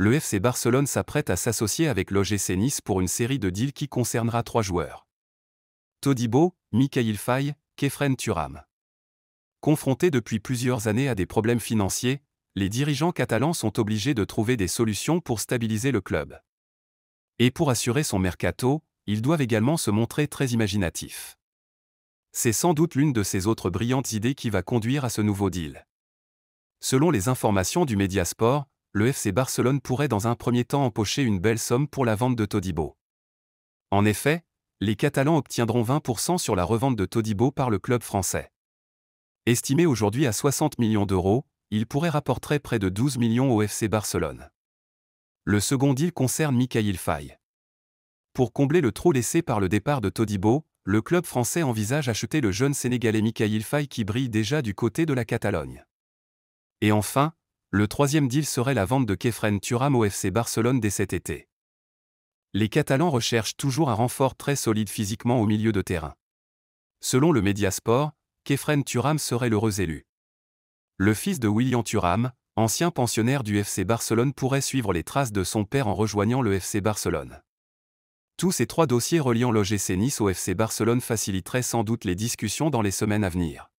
le FC Barcelone s'apprête à s'associer avec l'OGC Nice pour une série de deals qui concernera 3 joueurs. Todibo, Mikayil Faye, Khéphren Thuram. Confrontés depuis plusieurs années à des problèmes financiers, les dirigeants catalans sont obligés de trouver des solutions pour stabiliser le club. Et pour assurer son mercato, ils doivent également se montrer très imaginatifs. C'est sans doute l'une de ces autres brillantes idées qui va conduire à ce nouveau deal. Selon les informations du Mediasport, le FC Barcelone pourrait dans un premier temps empocher une belle somme pour la vente de Todibo. En effet, les Catalans obtiendront 20% sur la revente de Todibo par le club français. Estimé aujourd'hui à 60 millions d'euros, il pourrait rapporter près de 12 millions au FC Barcelone. Le second deal concerne Mikayil Faye. Pour combler le trou laissé par le départ de Todibo, le club français envisage acheter le jeune Sénégalais Mikayil Faye qui brille déjà du côté de la Catalogne. Et enfin, le troisième deal serait la vente de Khéphren Thuram au FC Barcelone dès cet été. Les Catalans recherchent toujours un renfort très solide physiquement au milieu de terrain. Selon le Mediasport, Khéphren Thuram serait l'heureux élu. Le fils de William Thuram, ancien pensionnaire du FC Barcelone, pourrait suivre les traces de son père en rejoignant le FC Barcelone. Tous ces 3 dossiers reliant l'OGC Nice au FC Barcelone faciliteraient sans doute les discussions dans les semaines à venir.